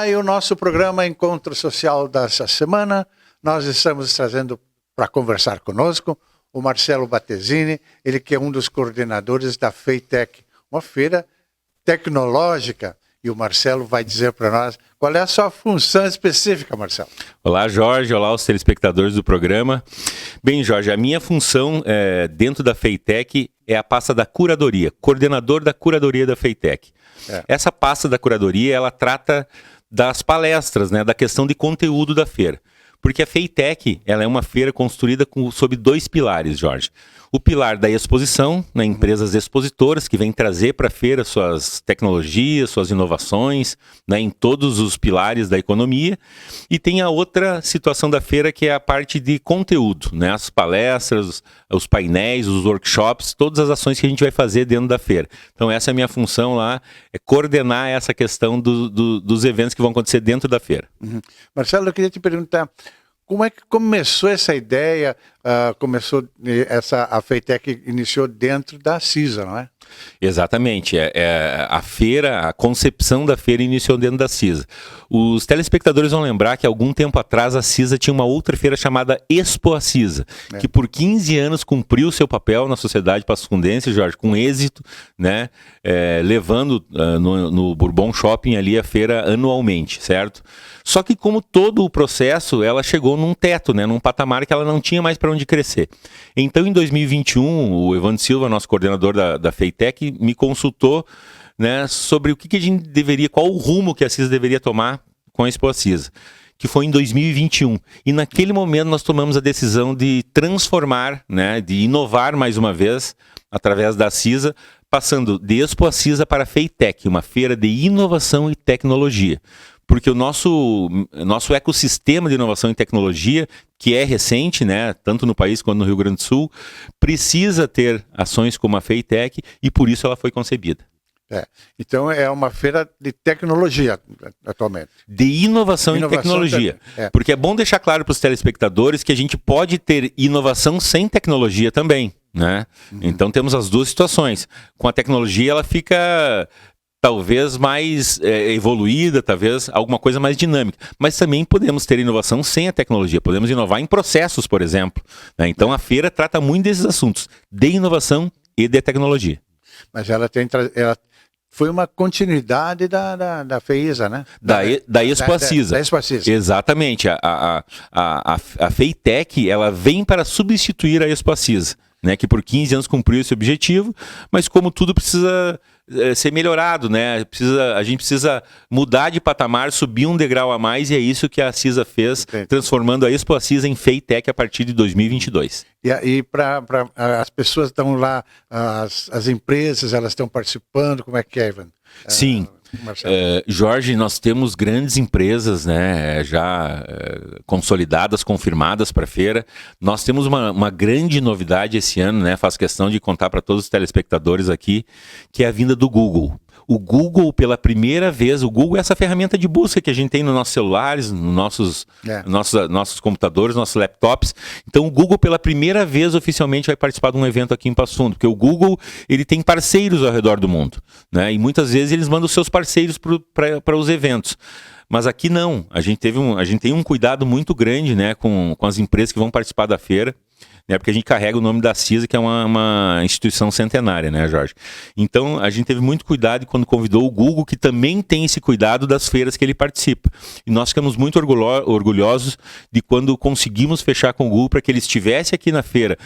e o nosso programa Encontro Social dessa semana. Nós estamos trazendo para conversar conosco o Marcelo Battesini, ele que é um dos coordenadores da FEITEC, uma feira tecnológica. E o Marcelo vai dizer para nós qual é a sua função específica, Marcelo. Olá, Jorge. Olá, os telespectadores do programa. Bem, Jorge, a minha função dentro da FEITEC é a pasta da curadoria, coordenador da curadoria da FEITEC. Essa pasta da curadoria, ela trata das palestras, né, da questão de conteúdo da feira. Porque a FEITEC, ela é uma feira construída sob dois pilares, Jorge. O pilar da exposição, né, empresas expositoras que vêm trazer para a feira suas tecnologias, suas inovações, né, em todos os pilares da economia. E tem a outra situação da feira que é a parte de conteúdo, né, as palestras, os painéis, os workshops, todas as ações que a gente vai fazer dentro da feira. Então essa é a minha função lá, é coordenar essa questão dos eventos que vão acontecer dentro da feira. Marcelo, eu queria te perguntar, como é que começou essa ideia? A FEITEC iniciou dentro da CISA, não é? Exatamente. A feira, a concepção da feira iniciou dentro da CISA. Os telespectadores vão lembrar que algum tempo atrás a CISA tinha uma outra feira chamada Expo a CISA, que por 15 anos cumpriu seu papel na sociedade passo-fundense, Jorge, com êxito, né? Levando no Bourbon Shopping ali a feira anualmente, certo? Só que como todo o processo, ela chegou num teto, né? Num patamar que ela não tinha mais para onde crescer. Então, em 2021, o Evandro Silva, nosso coordenador da FEITEC, me consultou, né, sobre o que a gente deveria, qual o rumo que a CISA deveria tomar com a Expo a CISA, que foi em 2021. E naquele momento nós tomamos a decisão de transformar, né, de inovar mais uma vez, através da CISA, passando de Expo a CISA para a FEITEC, uma feira de inovação e tecnologia. Porque o nosso ecossistema de inovação e tecnologia, que é recente, né, tanto no país quanto no Rio Grande do Sul, precisa ter ações como a FEITEC e por isso ela foi concebida. Então é uma feira de tecnologia atualmente. De inovação e tecnologia. Porque é bom deixar claro para os telespectadores que a gente pode ter inovação sem tecnologia também, né? Então temos as duas situações. Com a tecnologia ela fica talvez mais evoluída, talvez alguma coisa mais dinâmica. Mas também podemos ter inovação sem a tecnologia. Podemos inovar em processos, por exemplo, né? Então a feira trata muito desses assuntos, de inovação e de tecnologia. Mas ela foi uma continuidade da FEISA, né? Da Expo a CISA. Da Expo a CISA. Exatamente. A FEITEC, ela vem para substituir a Expo a CISA, né, que por 15 anos cumpriu esse objetivo, mas como tudo precisa ser melhorado, né? A gente precisa mudar de patamar, subir um degrau a mais, e é isso que a CISA fez, transformando a Expo a CISA em FEITEC a partir de 2022. E para as pessoas estão lá, as empresas, elas estão participando, como é que é, Ivan? Sim. Jorge, nós temos grandes empresas, né, já consolidadas, confirmadas para a feira. Nós temos uma grande novidade esse ano, né, faço questão de contar para todos os telespectadores aqui, que é a vinda do Google. O Google, pela primeira vez, o Google é essa ferramenta de busca que a gente tem nos nossos celulares, nos nossos computadores, nossos laptops. Então o Google, pela primeira vez, oficialmente vai participar de um evento aqui em Passo Fundo, porque o Google, ele tem parceiros ao redor do mundo, né? E muitas vezes eles mandam os seus parceiros para os eventos. Mas aqui não, a gente tem um cuidado muito grande, né, com as empresas que vão participar da feira, né, porque a gente carrega o nome da CISA, que é uma instituição centenária, né, Jorge? Então, a gente teve muito cuidado quando convidou o Google, que também tem esse cuidado das feiras que ele participa. E nós ficamos muito orgulhosos de quando conseguimos fechar com o Google para que ele estivesse aqui na feira,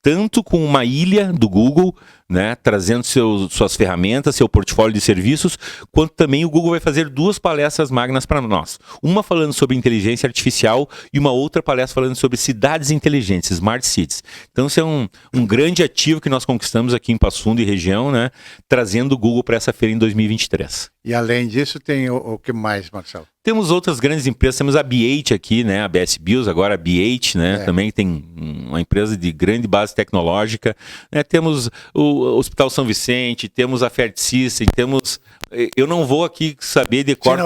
tanto com uma ilha do Google, né, trazendo suas ferramentas, seu portfólio de serviços, quanto também o Google vai fazer 2 palestras magnas para nós. Uma falando sobre inteligência artificial e uma outra palestra falando sobre cidades inteligentes, Smart Cities. Então, isso é um grande ativo que nós conquistamos aqui em Passo Fundo e região, né, trazendo o Google para essa feira em 2023. E além disso, tem o que mais, Marcelo? Temos outras grandes empresas, temos a B8 aqui, né, a BS Bios, agora a B8, né, também tem uma empresa de grande base tecnológica, né, temos o Hospital São Vicente, temos a Fert System, temos eu não vou aqui saber de cor.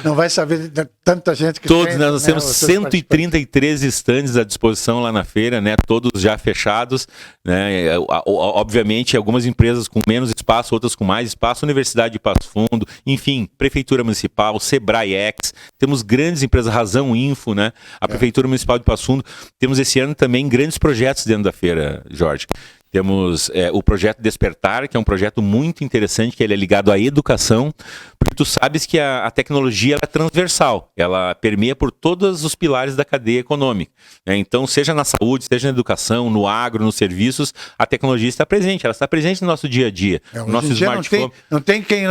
Não vai saber de tanta gente que todos, tem. Nós temos 133 estandes à disposição lá na feira, né? Todos já fechados, né? Obviamente, algumas empresas com menos espaço, outras com mais espaço, Universidade de Passo Fundo, enfim, Prefeitura Municipal, Sebrae X, temos grandes empresas, Razão Info, né? A Prefeitura Municipal de Passo Fundo. Temos esse ano também grandes projetos dentro da feira, Jorge. Temos o projeto Despertar, que é um projeto muito interessante, que ele é ligado à educação, porque tu sabes que a tecnologia ela é transversal, ela permeia por todos os pilares da cadeia econômica, né? Então, seja na saúde, seja na educação, no agro, nos serviços, a tecnologia está presente, ela está presente no nosso dia a dia. No nosso smartphone. Não tem quem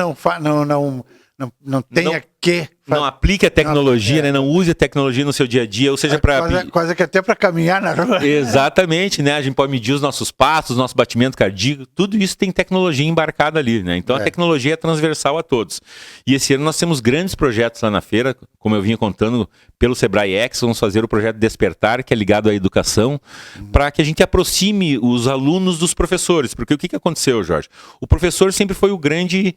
não tenha que... Não aplique a tecnologia, né? Não use a tecnologia no seu dia a dia, ou seja, para... Quase que até para caminhar na rua. Exatamente, né? A gente pode medir os nossos passos, nosso batimento cardíaco, tudo isso tem tecnologia embarcada ali, né? Então a tecnologia é transversal a todos. E esse ano nós temos grandes projetos lá na feira, como eu vinha contando, pelo Sebrae X, vamos fazer o projeto Despertar, que é ligado à educação, para que a gente aproxime os alunos dos professores. Porque o que aconteceu, Jorge? O professor sempre foi o grande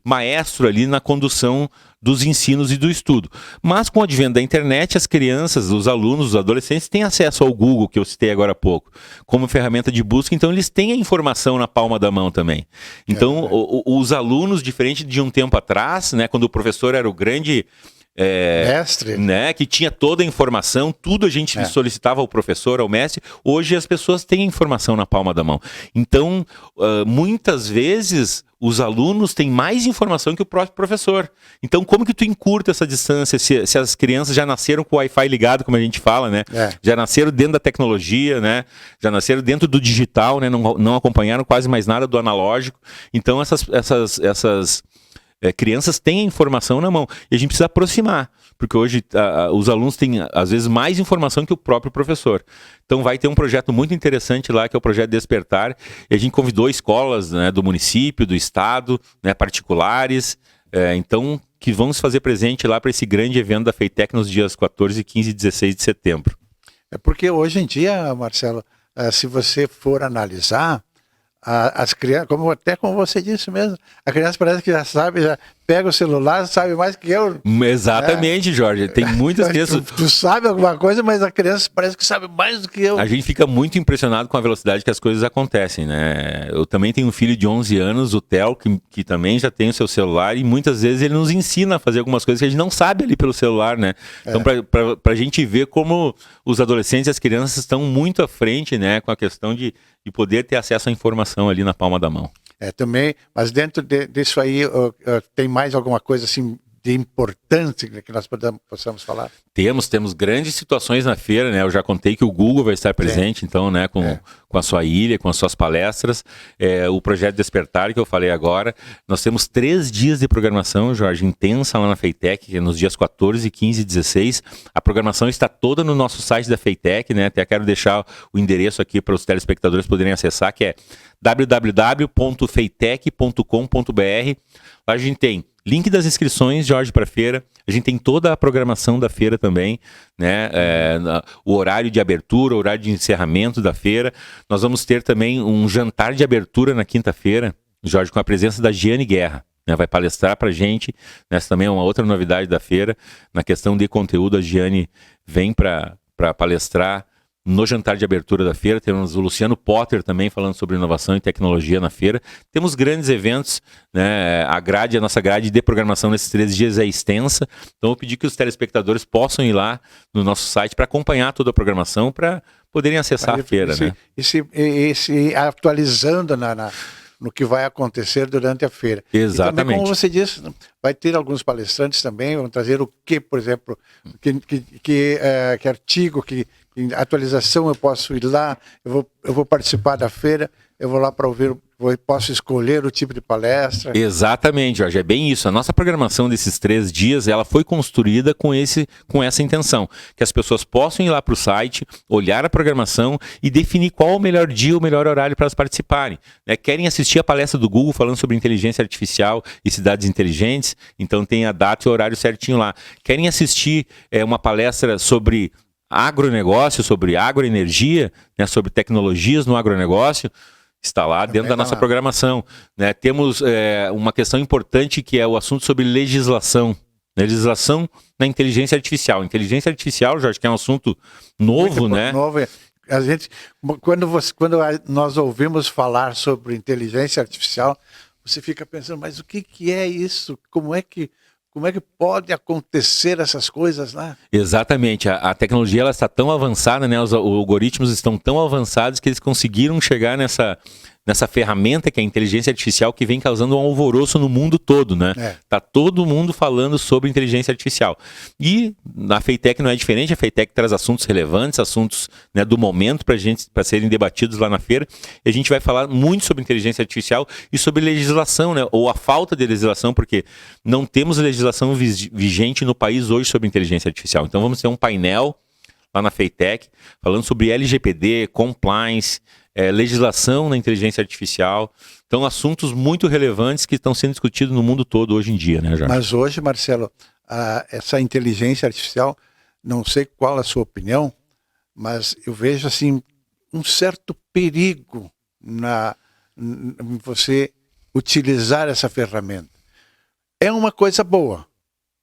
maestro ali na condução dos ensinos e do estudo. Mas com o advento da internet, as crianças, os alunos, os adolescentes têm acesso ao Google, que eu citei agora há pouco, como ferramenta de busca, então eles têm a informação na palma da mão também. Então, os alunos, diferente de um tempo atrás, né, quando o professor era o grande... mestre, né, que tinha toda a informação, tudo a gente solicitava ao professor, ao mestre. Hoje as pessoas têm a informação na palma da mão. Então, muitas vezes os alunos têm mais informação que o próprio professor. Então, como que tu encurta essa distância se as crianças já nasceram com o Wi-Fi ligado, como a gente fala, né? Já nasceram dentro da tecnologia, né? Já nasceram dentro do digital, né? Não acompanharam quase mais nada do analógico. Então, essas crianças têm a informação na mão. E a gente precisa aproximar, porque hoje os alunos têm, às vezes, mais informação que o próprio professor. Então vai ter um projeto muito interessante lá, que é o projeto Despertar. E a gente convidou escolas, né, do município, do estado, né, particulares, então, que vão se fazer presente lá para esse grande evento da FEITEC nos dias 14, 15 e 16 de setembro. É porque hoje em dia, Marcelo, se você for analisar, as crianças, como você disse mesmo, a criança parece que já sabe, já pega o celular, sabe mais que eu. Exatamente, Jorge. Tem muitas crianças... Tu sabe alguma coisa, mas a criança parece que sabe mais do que eu. A gente fica muito impressionado com a velocidade que as coisas acontecem, né? Eu também tenho um filho de 11 anos, o Theo, que também já tem o seu celular, e muitas vezes ele nos ensina a fazer algumas coisas que a gente não sabe ali pelo celular, né? Então, pra gente ver como os adolescentes e as crianças estão muito à frente, né? Com a questão de poder ter acesso à informação ali na palma da mão. Também, mas dentro disso aí, tem mais alguma coisa assim de importante que nós possamos falar? Temos grandes situações na feira, né? Eu já contei que o Google vai estar presente, então, né? Com a sua ilha, com as suas palestras, o projeto Despertar, que eu falei agora. Nós temos 3 dias de programação, Jorge, intensa lá na FEITEC, que é nos dias 14, 15 e 16. A programação está toda no nosso site da FEITEC, né? Até quero deixar o endereço aqui para os telespectadores poderem acessar, que é www.feitec.com.br. Lá a gente tem link das inscrições, Jorge, para a feira. A gente tem toda a programação da feira também, né? O horário de abertura, o horário de encerramento da feira. Nós vamos ter também um jantar de abertura na quinta-feira, Jorge, com a presença da Giane Guerra, né? Vai palestrar para a gente. Essa também é uma outra novidade da feira. Na questão de conteúdo, a Giane vem para palestrar no jantar de abertura da feira. Temos o Luciano Potter também falando sobre inovação e tecnologia na feira. Temos grandes eventos, né? A nossa grade de programação nesses 3 dias é extensa. Então eu pedi que os telespectadores possam ir lá no nosso site para acompanhar toda a programação, para poderem acessar a feira, né? E se atualizando no que vai acontecer durante a feira. Exatamente. E também, como você disse, vai ter alguns palestrantes também, vão trazer o que, por exemplo, que artigo, que atualização eu posso ir lá, eu vou participar da feira, eu vou lá para ouvir, posso escolher o tipo de palestra. Exatamente, Jorge, é bem isso. A nossa programação desses 3 dias, ela foi construída com essa intenção, que as pessoas possam ir lá para o site, olhar a programação e definir qual o melhor dia, o melhor horário para elas participarem, né? Querem assistir a palestra do Google falando sobre inteligência artificial e cidades inteligentes, então tem a data e o horário certinho lá. Querem assistir uma palestra sobre agronegócio, sobre agroenergia, né, sobre tecnologias no agronegócio, está lá dentro da nossa programação, né? Temos uma questão importante que é o assunto sobre legislação. Legislação na inteligência artificial. Inteligência artificial, Jorge, que é um assunto novo, né? Novo. A gente, quando nós ouvimos falar sobre inteligência artificial, você fica pensando, mas o que é isso? Como é que pode acontecer essas coisas lá? Exatamente. A tecnologia ela está tão avançada, né? Os algoritmos estão tão avançados que eles conseguiram chegar nessa ferramenta que é a inteligência artificial, que vem causando um alvoroço no mundo todo, né? Tá todo mundo falando sobre inteligência artificial. E na Feitec não é diferente. A Feitec traz assuntos relevantes, assuntos, né, do momento para serem debatidos lá na feira. E a gente vai falar muito sobre inteligência artificial e sobre legislação, né? Ou a falta de legislação, porque não temos legislação vigente no país hoje sobre inteligência artificial. Então vamos ter um painel lá na Feitec falando sobre LGPD, compliance, legislação na inteligência artificial. Então, assuntos muito relevantes que estão sendo discutidos no mundo todo hoje em dia, né, Jorge? Mas hoje, Marcelo, essa inteligência artificial, não sei qual a sua opinião, mas eu vejo assim um certo perigo em você utilizar essa ferramenta. É uma coisa boa,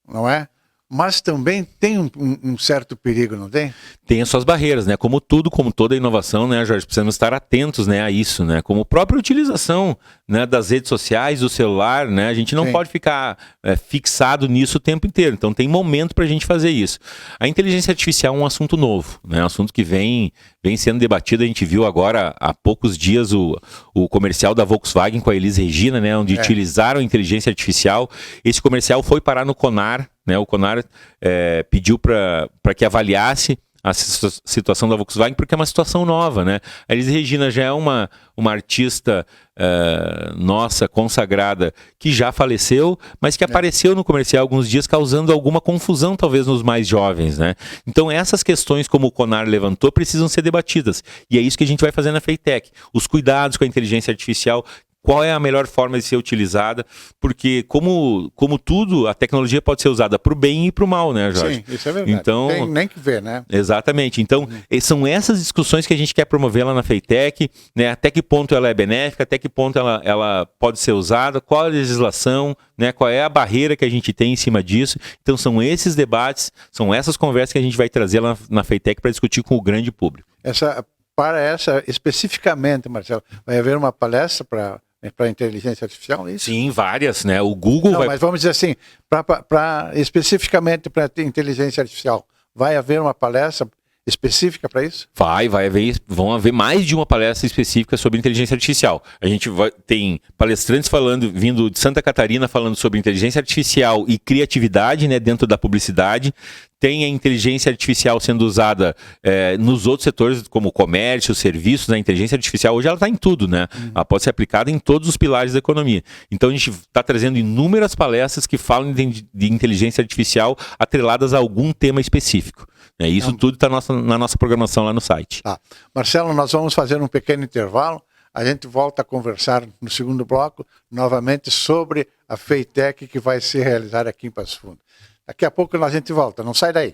não é? Mas também tem um certo perigo, não tem? Tem as suas barreiras, né? Como tudo, como toda inovação, né, Jorge? Precisamos estar atentos, né, a isso, né? Como a própria utilização, né, das redes sociais, do celular, né? A gente não pode ficar fixado nisso o tempo inteiro. Então tem momento para a gente fazer isso. A inteligência artificial é um assunto novo, né? Um assunto que vem sendo debatido. A gente viu agora há poucos dias o comercial da Volkswagen com a Elis Regina, né? Onde utilizaram a inteligência artificial. Esse comercial foi parar no CONAR, né? O CONAR pediu para que avaliasse a situação da Volkswagen, porque é uma situação nova, né? A Elis Regina já é uma artista nossa, consagrada, que já faleceu, mas que apareceu no comercial há alguns dias, causando alguma confusão, talvez, nos mais jovens, né? Então, essas questões, como o CONAR levantou, precisam ser debatidas. E é isso que a gente vai fazer na Feitec. Os cuidados com a inteligência artificial, qual é a melhor forma de ser utilizada, porque como tudo, a tecnologia pode ser usada para o bem e para o mal, né, Jorge? Sim, isso é verdade. Então, tem nem que ver, né? Exatamente. Então, são essas discussões que a gente quer promover lá na Feitec, né? Até que ponto ela é benéfica, até que ponto ela pode ser usada, qual a legislação, né? Qual é a barreira que a gente tem em cima disso. Então, são esses debates, são essas conversas que a gente vai trazer lá na Feitec para discutir com o grande público. Para essa, especificamente, Marcelo, vai haver uma palestra para inteligência artificial, é isso? Sim, várias, né? O Google vai... Mas vamos dizer assim, especificamente para inteligência artificial, vai haver uma palestra específica para isso? Vão haver mais de uma palestra específica sobre inteligência artificial. A gente tem palestrantes vindo de Santa Catarina falando sobre inteligência artificial e criatividade, né, dentro da publicidade. Tem a inteligência artificial sendo usada nos outros setores, como comércio, serviços. A inteligência artificial hoje ela está em tudo, né? Ela pode ser aplicada em todos os pilares da economia. Então a gente está trazendo inúmeras palestras que falam de inteligência artificial atreladas a algum tema específico. Isso tudo está na nossa programação lá no site. Marcelo, nós vamos fazer um pequeno intervalo. A gente volta a conversar no segundo bloco, novamente, sobre a Feitec que vai ser realizada aqui em Passo Fundo. Daqui a pouco a gente volta, não sai daí.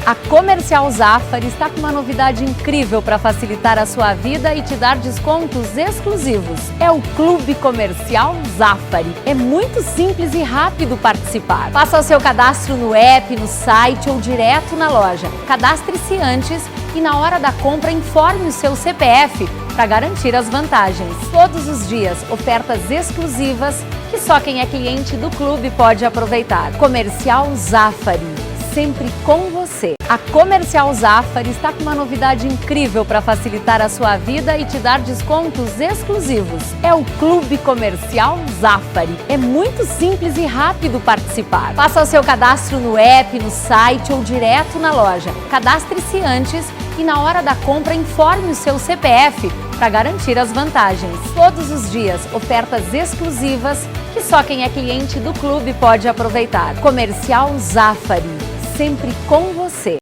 A Comercial Zafari está com uma novidade incrível para facilitar a sua vida e te dar descontos exclusivos. É o Clube Comercial Zafari. É muito simples e rápido participar. Faça o seu cadastro no app, no site ou direto na loja. Cadastre-se antes e na hora da compra informe o seu CPF para garantir as vantagens. Todos os dias, ofertas exclusivas que só quem é cliente do clube pode aproveitar. Comercial Zafari. Sempre com você. A Comercial Zafari está com uma novidade incrível para facilitar a sua vida e te dar descontos exclusivos. É o Clube Comercial Zafari. É muito simples e rápido participar. Faça o seu cadastro no app, no site ou direto na loja. Cadastre-se antes e na hora da compra informe o seu CPF para garantir as vantagens. Todos os dias, ofertas exclusivas que só quem é cliente do clube pode aproveitar. Comercial Zafari. Sempre com você.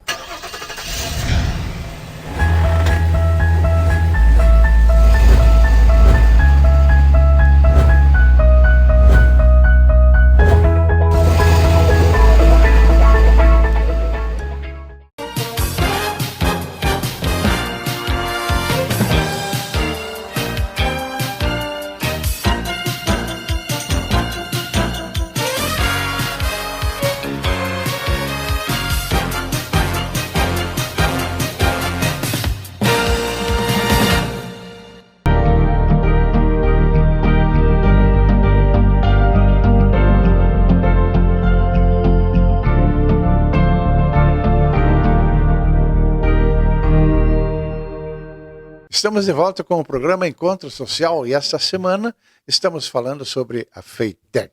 Estamos de volta com o programa Encontro Social e esta semana estamos falando sobre a FEITEC.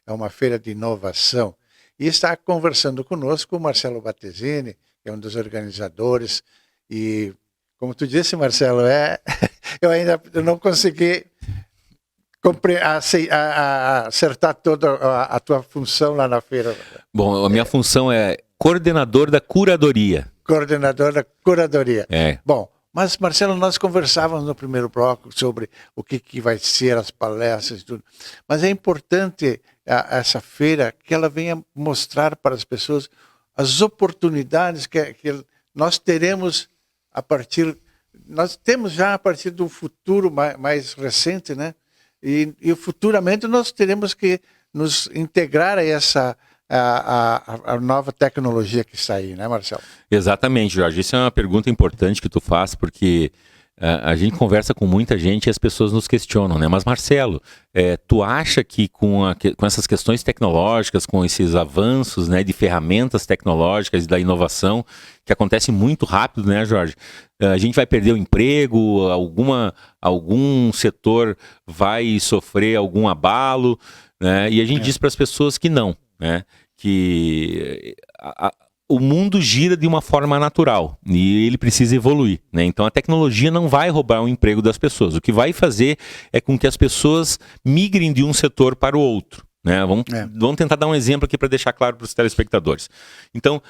É uma feira de inovação. E está conversando conosco o Marcelo Battesini, que é um dos organizadores. E, como tu disse, Marcelo, eu ainda não consegui acertar toda a tua função lá na feira. Bom, a minha função é coordenador da curadoria. Coordenador da curadoria. É. Bom, mas, Marcelo, nós conversávamos no primeiro bloco sobre o que vai ser as palestras e tudo. Mas é importante essa feira que ela venha mostrar para as pessoas as oportunidades que nós teremos nós temos já a partir do futuro mais recente, né? E futuramente nós teremos que nos integrar a essa a nova tecnologia que está aí, né, Marcelo? Exatamente, Jorge. Isso é uma pergunta importante que tu faz, porque a gente conversa com muita gente e as pessoas nos questionam, né? Mas, Marcelo, tu acha que com essas questões tecnológicas, com esses avanços, né, de ferramentas tecnológicas e da inovação, que acontece muito rápido, né, Jorge? A gente vai perder o emprego, algum setor vai sofrer algum abalo, né? E a gente diz para as pessoas que não, né? Que o mundo gira de uma forma natural e ele precisa evoluir, né? Então a tecnologia não vai roubar o emprego das pessoas. O que vai fazer é com que as pessoas migrem de um setor para o outro, né? Vamos tentar dar um exemplo aqui para deixar claro para os telespectadores. Então,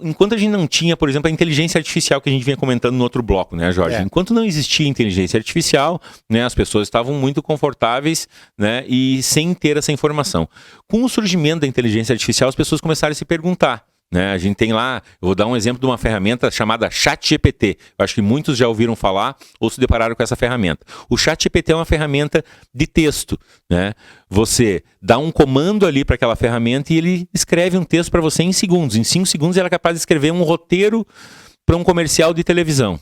enquanto a gente não tinha, por exemplo, a inteligência artificial que a gente vinha comentando no outro bloco, né, Jorge? Enquanto não existia inteligência artificial, né, as pessoas estavam muito confortáveis, né, e sem ter essa informação. Com o surgimento da inteligência artificial, as pessoas começaram a se perguntar, né? A gente tem lá, eu vou dar um exemplo de uma ferramenta chamada ChatGPT. Eu acho que muitos já ouviram falar ou se depararam com essa ferramenta. O ChatGPT é uma ferramenta de texto, né? Você dá um comando ali para aquela ferramenta e ele escreve um texto para você em segundos. Em 5 segundos ela é capaz de escrever um roteiro para um comercial de televisão.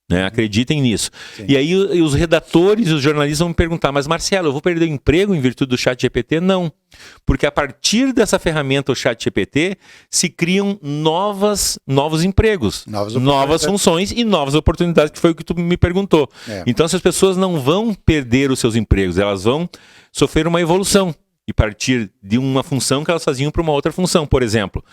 Né? Acreditem nisso. Sim. E aí os redatores e os jornalistas vão me perguntar, mas Marcelo, eu vou perder o emprego em virtude do ChatGPT? Não. Porque a partir dessa ferramenta, o ChatGPT, se criam novos empregos, novas funções e novas oportunidades, que foi o que tu me perguntou. Então essas pessoas não vão perder os seus empregos, elas vão sofrer uma evolução e partir de uma função que elas faziam para uma outra função. Por exemplo,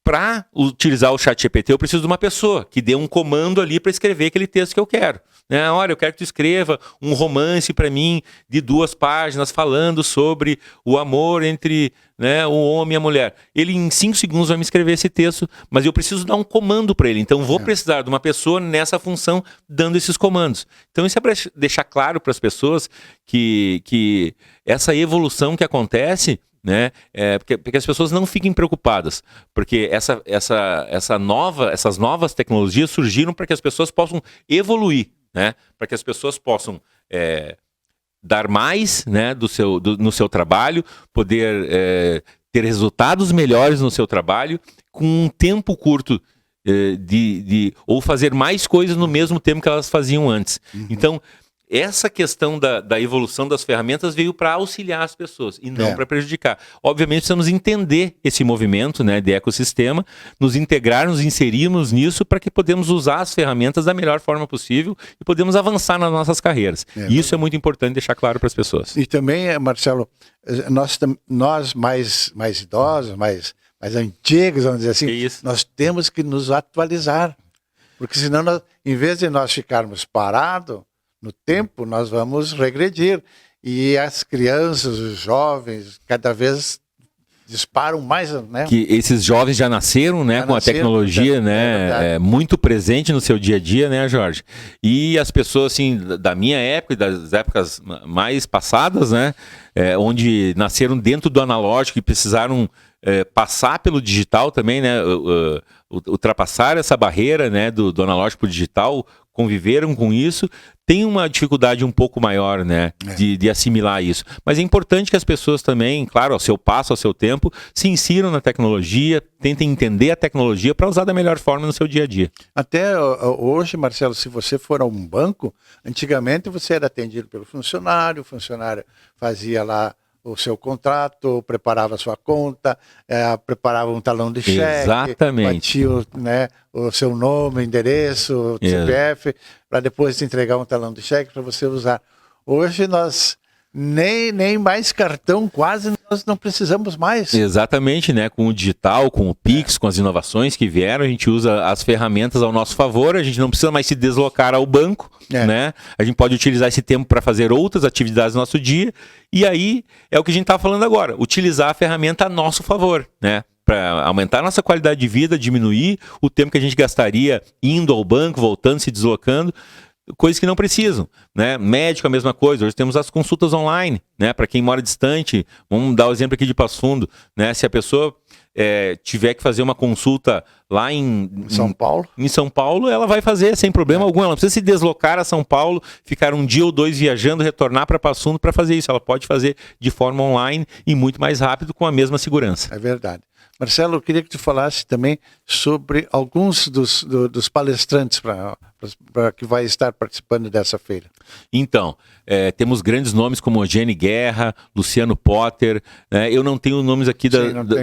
para utilizar o ChatGPT, eu preciso de uma pessoa que dê um comando ali para escrever aquele texto que eu quero. Né? Olha, eu quero que tu escreva um romance para mim de 2 páginas falando sobre o amor entre, né, o homem e a mulher. Ele em 5 segundos vai me escrever esse texto, mas eu preciso dar um comando para ele. Então vou precisar de uma pessoa nessa função dando esses comandos. Então isso é para deixar claro para as pessoas que essa evolução que acontece, né? Porque as pessoas não fiquem preocupadas, porque essas novas tecnologias surgiram para que as pessoas possam evoluir, né? Para que as pessoas possam dar mais, né, no seu trabalho, poder ter resultados melhores no seu trabalho com um tempo curto ou fazer mais coisas no mesmo tempo que elas faziam antes. Então, essa questão da evolução das ferramentas veio para auxiliar as pessoas e não para prejudicar. Obviamente, precisamos entender esse movimento, né, de ecossistema, nos integrar, nos inserirmos nisso para que podemos usar as ferramentas da melhor forma possível e podemos avançar nas nossas carreiras. E isso é muito importante deixar claro para as pessoas. E também, Marcelo, nós mais idosos, mais antigos, vamos dizer assim, nós temos que nos atualizar. Porque senão, em vez de nós ficarmos parados no tempo, nós vamos regredir. E as crianças, os jovens, cada vez disparam mais, né? Que esses jovens já nasceram, né, com a tecnologia, né, muito presente no seu dia a dia, né, Jorge? E as pessoas, assim, da minha época e das épocas mais passadas, né, onde nasceram dentro do analógico e precisaram passar pelo digital também, né, ultrapassar essa barreira, né, do analógico para o digital, conviveram com isso, tem uma dificuldade um pouco maior, né, de assimilar isso. Mas é importante que as pessoas também, claro, ao seu passo, ao seu tempo, se insiram na tecnologia, tentem entender a tecnologia para usar da melhor forma no seu dia a dia. Até hoje, Marcelo, se você for a um banco, antigamente você era atendido pelo funcionário, o funcionário fazia lá o seu contrato, preparava a sua conta, preparava um talão de cheque, Exatamente. batia o seu nome, endereço, CPF, para depois te entregar um talão de cheque para você usar. Hoje nós nem mais cartão, quase nós não precisamos mais. Exatamente, né? Com o digital, com o Pix, com as inovações que vieram, a gente usa as ferramentas ao nosso favor, a gente não precisa mais se deslocar ao banco, né? A gente pode utilizar esse tempo para fazer outras atividades no nosso dia, e aí é o que a gente está falando agora, utilizar a ferramenta a nosso favor, né? Para aumentar a nossa qualidade de vida, diminuir o tempo que a gente gastaria indo ao banco, voltando, se deslocando, coisas que não precisam, né? Médico, a mesma coisa. Hoje temos as consultas online, né? Para quem mora distante, vamos dar o exemplo aqui de Passo Fundo, né? Se a pessoa tiver que fazer uma consulta lá em São Paulo, ela vai fazer sem problema algum. Ela não precisa se deslocar a São Paulo, ficar um dia ou dois viajando, retornar para Passo Fundo para fazer isso. Ela pode fazer de forma online e muito mais rápido com a mesma segurança. É verdade. Marcelo, eu queria que tu falasse também sobre alguns dos palestrantes para que vai estar participando dessa feira. Então, temos grandes nomes como Eugênio Guerra, Luciano Potter, né? Eu não tenho nomes aqui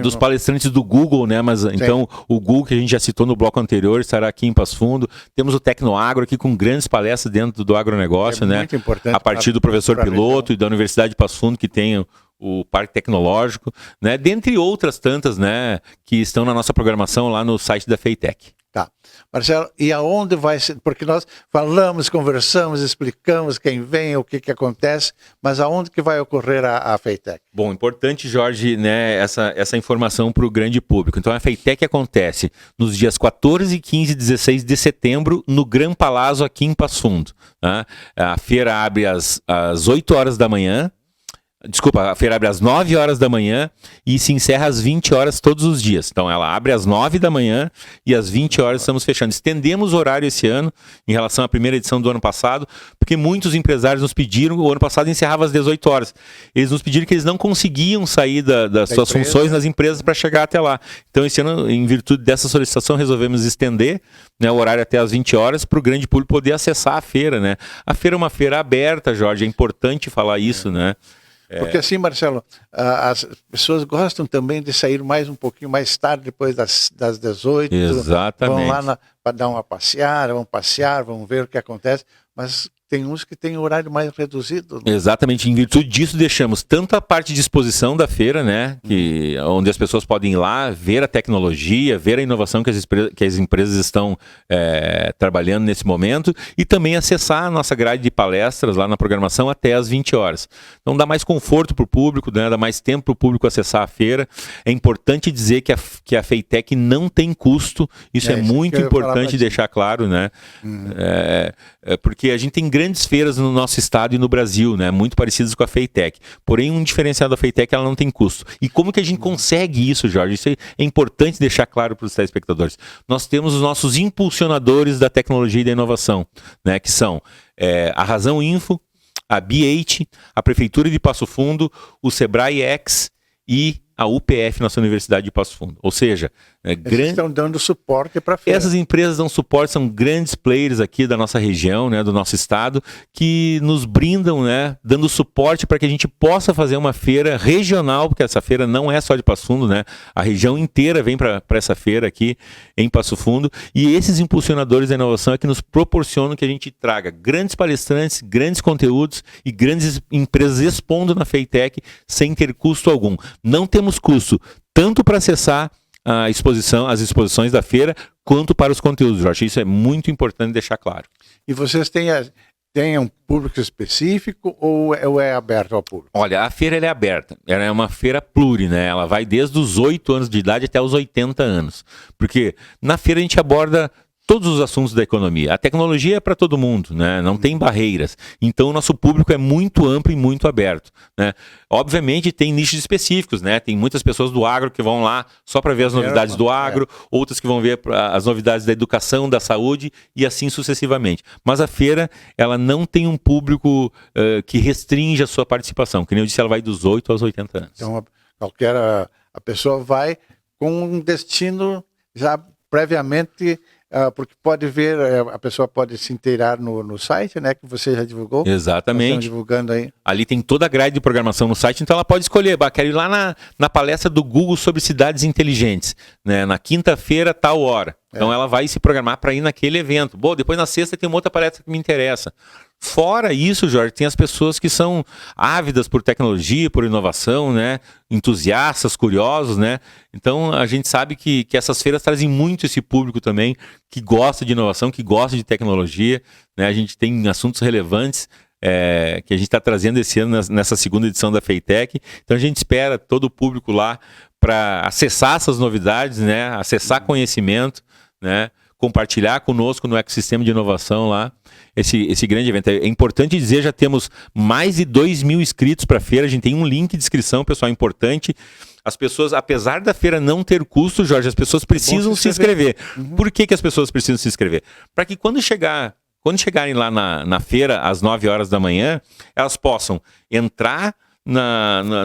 dos palestrantes do Google, né? Mas então o Google, que a gente já citou no bloco anterior, estará aqui em Passo Fundo. Temos o Tecnoagro aqui com grandes palestras dentro do agronegócio, né? Muito importante. A partir do professor Piloto e da Universidade de Passo Fundo, que tem o Parque Tecnológico, né? Dentre outras tantas, né, que estão na nossa programação lá no site da FEITEC. Tá. Marcelo, e aonde vai ser? Porque nós falamos, conversamos, explicamos quem vem, o que acontece, mas aonde que vai ocorrer a FEITEC? Bom, importante, Jorge, né, essa informação para o grande público. Então, a FEITEC acontece nos dias 14, 15 e 16 de setembro no Gran Palazzo, aqui em Passo Fundo. Tá? A feira abre às 8 horas da manhã. Desculpa, a feira abre às 9 horas da manhã e se encerra às 20 horas todos os dias. Então ela abre às 9 da manhã e às 20 horas estamos fechando. Estendemos o horário esse ano em relação à primeira edição do ano passado, porque muitos empresários nos pediram, o ano passado encerrava às 18 horas. Eles nos pediram que eles não conseguiam sair das suas funções nas empresas para chegar até lá. Então esse ano, em virtude dessa solicitação, resolvemos estender, né, o horário até às 20 horas para o grande público poder acessar a feira, né? A feira é uma feira aberta, Jorge, é importante falar isso, né? Porque assim, Marcelo, as pessoas gostam também de sair um pouquinho mais tarde, depois das 18. Exatamente. Vão lá para dar uma passear, vão ver o que acontece, mas tem uns que têm horário mais reduzido. Né? Exatamente, em virtude disso deixamos tanto a parte de exposição da feira, né, onde as pessoas podem ir lá, ver a tecnologia, ver a inovação que as empresas estão trabalhando nesse momento, e também acessar a nossa grade de palestras lá na programação até às 20 horas. Então dá mais conforto para o público, né, dá mais tempo para o público acessar a feira. É importante dizer que a FEITEC não tem custo, isso é muito importante deixar claro, né, porque a gente tem grandes feiras no nosso estado e no Brasil, né, muito parecidas com a FEITEC. Porém, um diferencial da FEITEC, ela não tem custo. E como que a gente consegue isso, Jorge? Isso é importante deixar claro para os telespectadores. Nós temos os nossos impulsionadores da tecnologia e da inovação, né, que são a Razão Info, a B8, a Prefeitura de Passo Fundo, o Sebrae X e a UPF, nossa Universidade de Passo Fundo. Ou seja, eles estão dando suporte para a feira. Essas empresas dão suporte, são grandes players aqui da nossa região, né, do nosso estado, que nos brindam, né, dando suporte para que a gente possa fazer uma feira regional, porque essa feira não é só de Passo Fundo, né, a região inteira vem para essa feira aqui em Passo Fundo, e esses impulsionadores da inovação é que nos proporcionam que a gente traga grandes palestrantes, grandes conteúdos e grandes empresas expondo na FEITEC sem ter custo algum. Não temos custo tanto para acessar as exposições da feira, quanto para os conteúdos, Jorge. Isso é muito importante deixar claro. E vocês têm um público específico ou é aberto ao público? Olha, a feira ela é aberta. Ela é uma feira pluri, né? Ela vai desde os 8 anos de idade até os 80 anos. Porque na feira a gente aborda todos os assuntos da economia. A tecnologia é para todo mundo, né? Não tem barreiras. Então o nosso público é muito amplo e muito aberto, né? Obviamente tem nichos específicos, né? Tem muitas pessoas do agro que vão lá só para ver as novidades do agro, outras que vão ver as novidades da educação, da saúde e assim sucessivamente. Mas a feira, ela não tem um público que restringe a sua participação. Que nem eu disse, ela vai dos 8 aos 80 anos. Então a pessoa vai com um destino já previamente porque pode ver, a pessoa pode se inteirar no site, né, que você já divulgou. Exatamente. Estamos divulgando aí. Ali tem toda a grade de programação no site, então ela pode escolher, quero ir lá na palestra do Google sobre cidades inteligentes, né, na quinta-feira, tal hora. Então ela vai se programar para ir naquele evento. Bom, depois na sexta tem uma outra palestra que me interessa. Fora isso, Jorge, tem as pessoas que são ávidas por tecnologia, por inovação, né? Entusiastas, curiosos, né? Então a gente sabe que essas feiras trazem muito esse público também, que gosta de inovação, que gosta de tecnologia, né? A gente tem assuntos relevantes que a gente está trazendo esse ano nessa segunda edição da FEITEC. Então a gente espera todo o público lá para acessar essas novidades, né? Acessar conhecimento, né? Compartilhar conosco no ecossistema de inovação lá, esse grande evento. É importante dizer, já temos mais de 2.000 inscritos para a feira, a gente tem um link de inscrição, pessoal, importante. As pessoas, apesar da feira não ter custo, Jorge, as pessoas precisam se inscrever. Por que as pessoas precisam se inscrever? Para que quando chegarem lá na feira, às 9 horas da manhã, elas possam entrar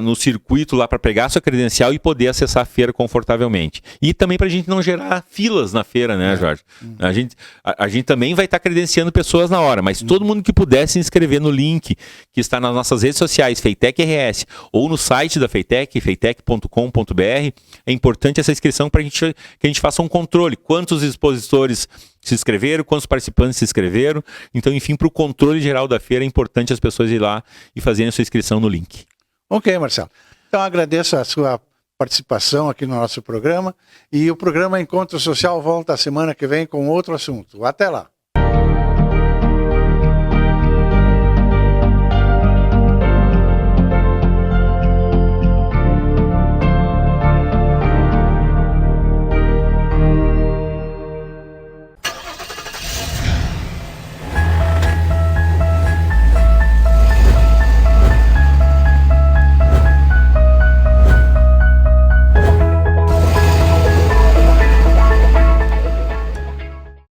no circuito lá para pegar a sua credencial e poder acessar a feira confortavelmente. E também para a gente não gerar filas na feira, né, Jorge? A gente também vai estar credenciando pessoas na hora, mas todo mundo que puder se inscrever no link que está nas nossas redes sociais, FEITEC RS, ou no site da FEITEC, feitec.com.br, é importante essa inscrição para que a gente faça um controle. Quantos expositores se inscreveram, quantos participantes se inscreveram. Então, enfim, para o controle geral da feira, é importante as pessoas ir lá e fazerem a sua inscrição no link. Ok, Marcelo. Então, agradeço a sua participação aqui no nosso programa. E o programa Encontro Social volta a semana que vem com outro assunto. Até lá.